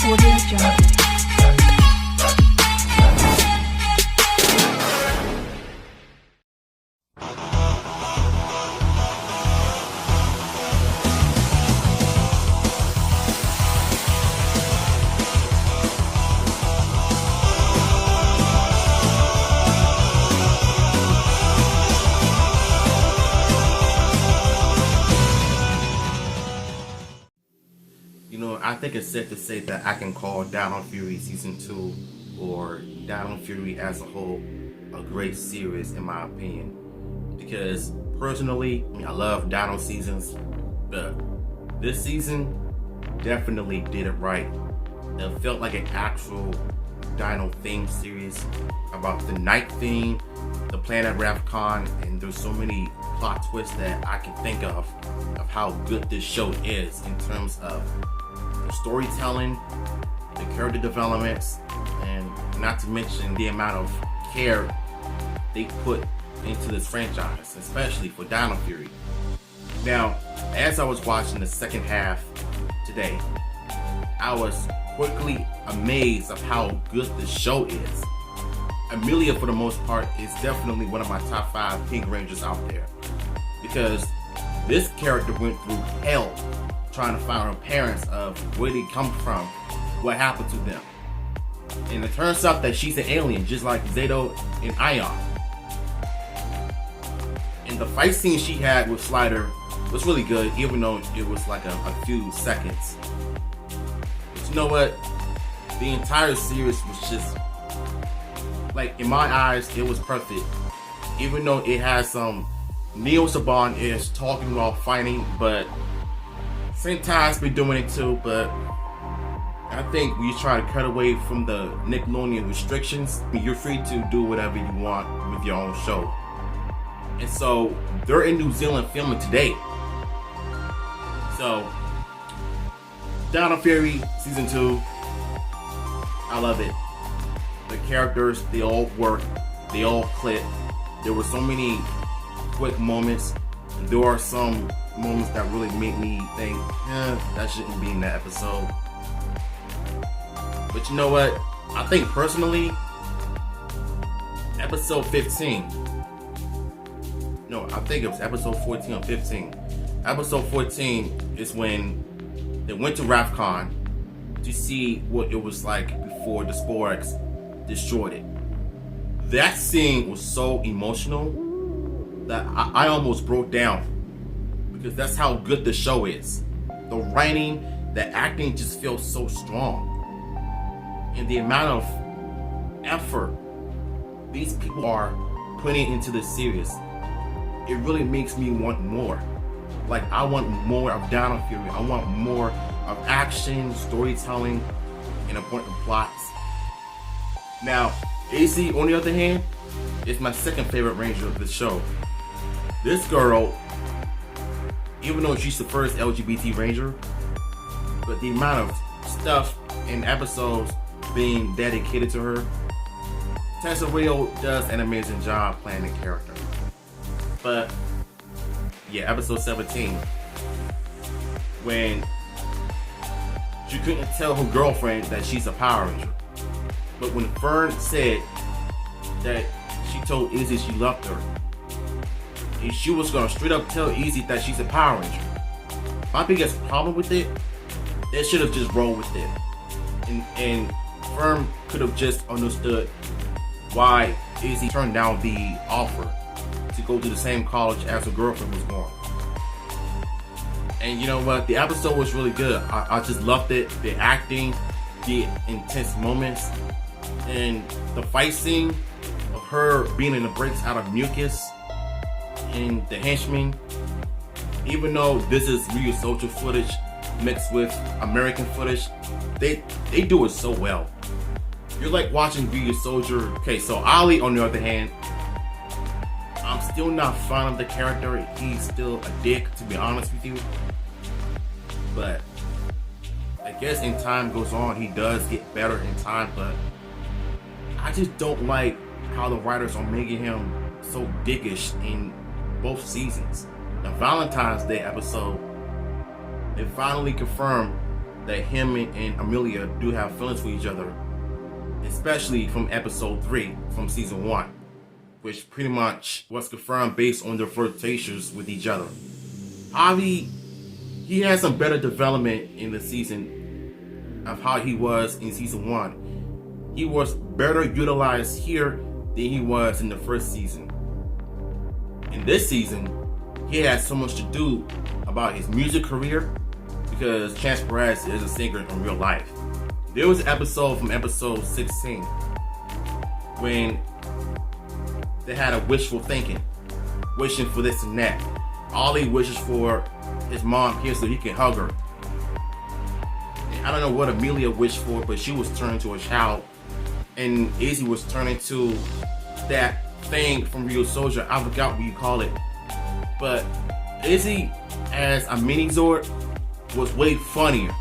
Audio Jungle. I think it's safe to say that I can call Dino Fury Season 2 or Dino Fury as a whole a great series in my opinion. Because personally, I love Dino seasons, but this season definitely did it right. It felt like an actual Dino theme series about the night theme, the planet Ravcon, and there's so many plot twists that I can think of how good this show is in terms of the storytelling, the character developments, and not to mention the amount of care they put into this franchise, especially for Dino Fury. Now, as I was watching the second half today, I was quickly amazed of how good this show is. Amelia, for the most part, is definitely one of my top 5 Pink Rangers out there, because this character went through hell trying to find her parents of where they come from, what happened to them. And it turns out that she's an alien, just like Zato and Ion. And the fight scene she had with Slider was really good, even though it was like a few seconds. But you know what? The entire series was just, like, in my eyes, it was perfect. Even though it has some, Neo Saban is talking while fighting, but Sentai's been doing it too, but I think we try to cut away from the Nickelodeon restrictions. You're free to do whatever you want with your own show. And so they're in New Zealand filming today. So Dino Fury Season 2, I love it. The characters, they all work, they all click. There were so many quick moments. There are some moments that really make me think, that shouldn't be in that episode. But you know what? I think personally, episode 15. No, I think it was episode 14 or 15. Episode 14 is when they went to Ravcon to see what it was like before the Sporks destroyed it. That scene was so emotional that I almost broke down, because that's how good the show is. The writing, the acting just feels so strong. And the amount of effort these people are putting into this series, it really makes me want more. Like, I want more of Dino Fury. I want more of action, storytelling, and important plots. Now, AC, on the other hand, is my second favorite Ranger of the show. This girl, even though she's the first LGBT Ranger, but the amount of stuff in episodes being dedicated to her, Tessa Rio does an amazing job playing the character. But yeah, episode 17, when she couldn't tell her girlfriend that she's a Power Ranger, but when Fern said that she told Izzy she loved her, and she was gonna straight up tell Izzy that she's a Power Ranger. My biggest problem with it, they should have just rolled with it. And Fern could have just understood why Izzy turned down the offer to go to the same college as her girlfriend was going. And you know what? The episode was really good. I just loved it. The acting, the intense moments, and the fight scene of her being in the breaks out of mucus and the henchmen. Even though this is real social footage mixed with American footage, they do it so well. You're like watching Real Soldier. Okay, so Ali, on the other hand, I'm still not fond of the character. He's still a dick, to be honest with you. But I guess in time goes on, he does get better in time, but I just don't like how the writers are making him so dickish in both seasons. The Valentine's Day episode, they finally confirmed that him and Amelia do have feelings for each other, especially from episode 3 from season 1, which pretty much was confirmed based on their flirtations with each other. Javi, he had some better development in the season of how he was in season 1. He was better utilized here than he was in the first season. In this season, he had so much to do about his music career because Chance Perez is a singer in real life. There was an episode from episode 16 when they had a wishful thinking, wishing for this and that. Ollie wishes for his mom here so he can hug her. And I don't know what Amelia wished for, but she was turned to a child, and Izzy was turned into that thing from Real Soldier. I forgot what you call it, but Izzy as a mini Zord was way funnier.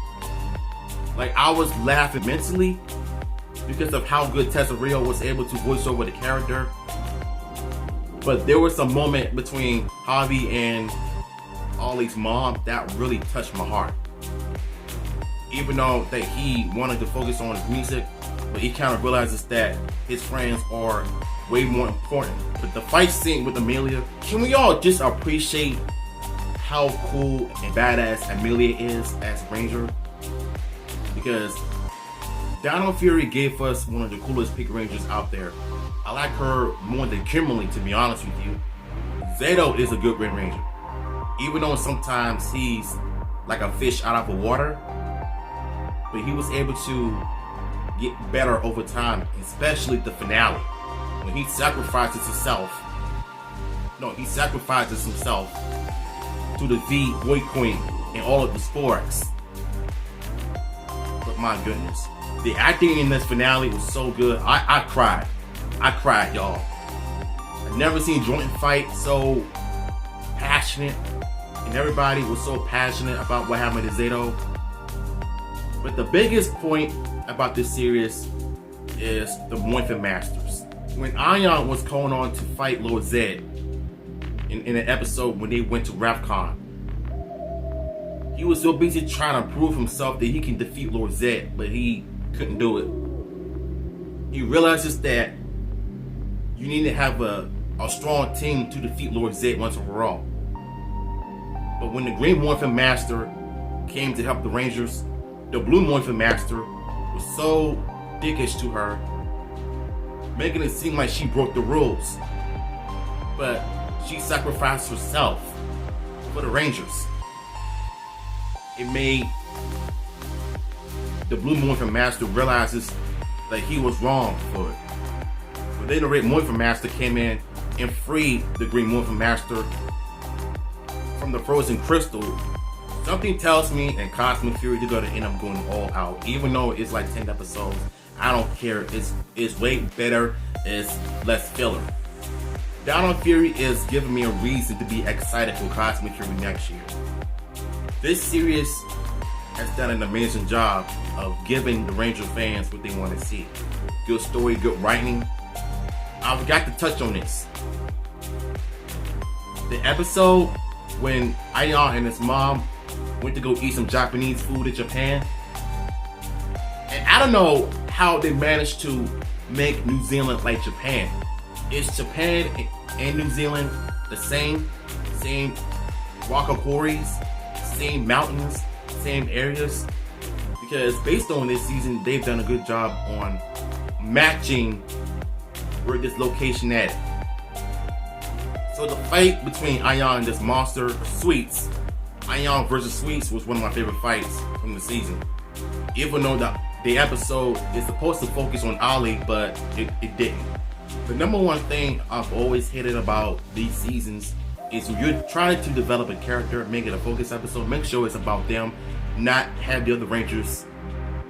Like, I was laughing mentally because of how good Tesario was able to voice over the character. But there was a moment between Javi and Ollie's mom that really touched my heart. Even though that he wanted to focus on his music, but he kind of realizes that his friends are way more important. But the fight scene with Amelia, can we all just appreciate how cool and badass Amelia is as Ranger? Because Dino Fury gave us one of the coolest Pink Rangers out there. I like her more than Kimberly, to be honest with you. Zato is a good Red Ranger. Even though sometimes he's like a fish out of the water, but he was able to get better over time, especially the finale. When he sacrifices himself to defeat Boy Queen and all of the sporks. But my goodness, the acting in this finale was so good. I cried, y'all. I've never seen Jordan fight so passionate, and everybody was so passionate about what happened to Zato. But the biggest point about this series is the Morphin Masters. When Ion was calling on to fight Lord Zed in an episode when they went to RAFCON, he was so busy trying to prove himself that he can defeat Lord Zed, but he couldn't do it. He realizes that you need to have a strong team to defeat Lord Zed once and for all. But when the Green Morphin Master came to help the Rangers, the Blue Morphin Master was so dickish to her, making it seem like she broke the rules. But she sacrificed herself for the Rangers. It made the Blue Morphin Master realizes that he was wrong for it. But then the Red Morphin Master came in and freed the Green Morphin Master from the frozen crystal. Something tells me in Cosmic Fury they're gonna end up going all out. Even though it's like 10 episodes, I don't care. It's way better. It's less filler. Dino Fury is giving me a reason to be excited for Cosmic Fury next year. This series has done an amazing job of giving the Ranger fans what they want to see. Good story, good writing. I forgot to touch on this. The episode when Ion and his mom went to go eat some Japanese food in Japan. And I don't know how they managed to make New Zealand like Japan. Is Japan and New Zealand the same? Same Wakaporis, same mountains, same areas? Because based on this season, they've done a good job on matching where this location at. So the fight between Ion and this monster, Sweets, Ion versus Sweets, was one of my favorite fights from the season. Even though the episode is supposed to focus on Ollie, but it didn't. The number one thing I've always hated about these seasons is when you're trying to develop a character, make it a focus episode, make sure it's about them, not have the other Rangers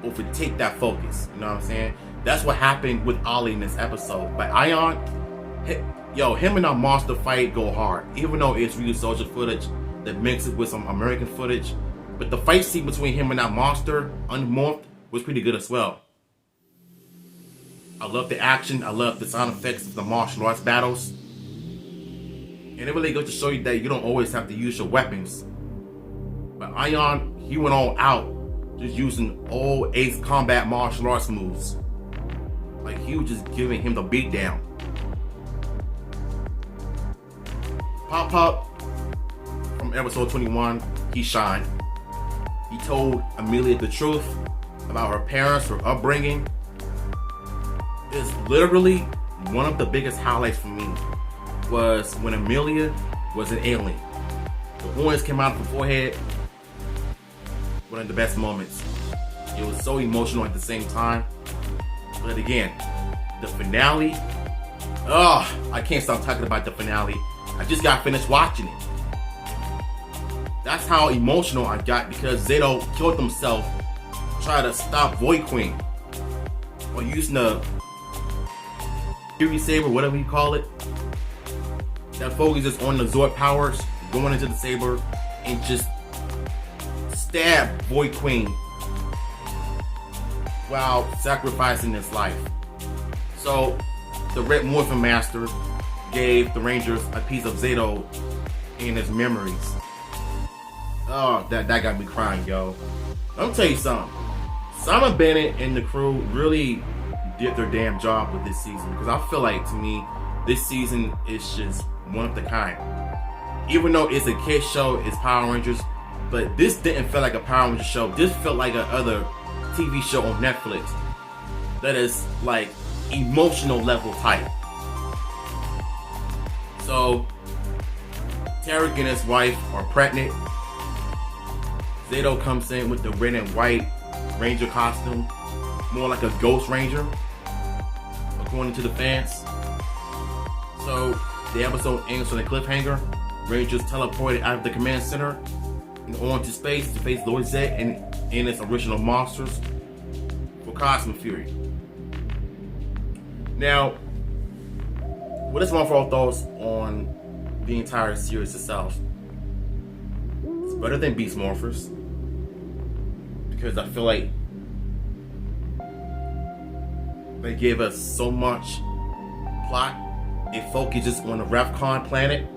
overtake that focus. You know what I'm saying? That's what happened with Ollie in this episode. But Ion, him and our monster fight go hard. Even though it's Real Soldier footage that mixes with some American footage. But the fight scene between him and that monster, Unmorphed, was pretty good as well. I love the action. I love the sound effects of the martial arts battles. And it really goes to show you that you don't always have to use your weapons. But Ion, he went all out just using all Ace combat martial arts moves. Like, he was just giving him the beatdown. Pop from episode 21, he shined. He told Amelia the truth about her parents, her upbringing. It's literally one of the biggest highlights for me was when Amelia was an alien. The horns came out of her forehead. One of the best moments. It was so emotional at the same time. But again, the finale. I can't stop talking about the finale. I just got finished watching it. That's how emotional I got because Zeno killed himself trying to stop Void Queen. Or using the Fury Saber, whatever you call it. That focuses on the Zord powers, going into the saber and just stab Void Queen while sacrificing his life. So the Red Morphin Master gave the Rangers a piece of Zato in his memories. Oh, that got me crying, yo. Let me tell you something. Simon Bennett and the crew really did their damn job with this season because I feel like, to me, this season is just one of the kind. Even though it's a kid's show, it's Power Rangers, but this didn't feel like a Power Rangers show. This felt like another TV show on Netflix that is like emotional level type. So Tarek and his wife are pregnant. Zato comes in with the red and white Ranger costume, more like a Ghost Ranger, according to the fans. So the episode ends on a cliffhanger. Rangers teleported out of the command center and on to space to face Lord Zed and its original monsters for Cosmic Fury. Now, what is my overall thoughts on the entire series itself? It's better than Beast Morphers because I feel like they gave us so much plot. It focuses on the Refcon planet.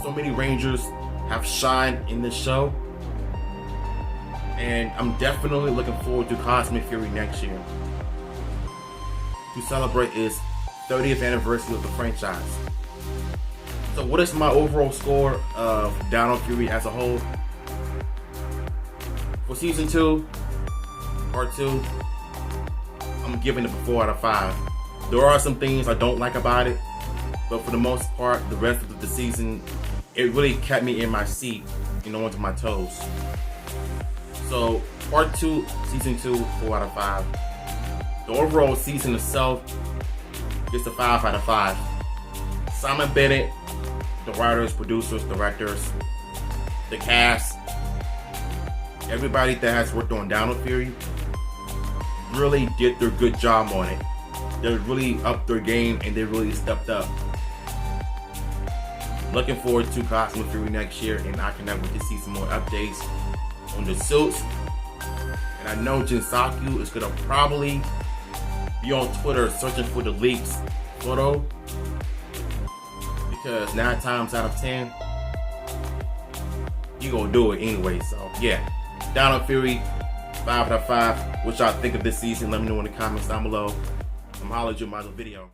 So many Rangers have shined in this show. And I'm definitely looking forward to Cosmic Fury next year to celebrate its 30th anniversary of the franchise. So what is my overall score of Dino Fury as a whole? For season 2, part 2, I'm giving it a 4 out of 5. There are some things I don't like about it, but for the most part, the rest of the season, it really kept me in my seat, onto my toes. So, part 2, season 2, 4 out of 5. The overall season itself gets a 5 out of 5. Simon Bennett, the writers, producers, directors, the cast, everybody that has worked on Dino Fury really did their good job on it. They really upped their game and they really stepped up. Looking forward to Cosmic Fury next year, and I cannot wait to see some more updates on the suits. And I know Jinsaku is gonna probably be on Twitter searching for the leaks photo, because 9 times out of 10 you gonna do it anyway. So yeah, Dino Fury 5 out of 5. What y'all think of this season? Let me know in the comments down below. I'm hollering at you in my other video.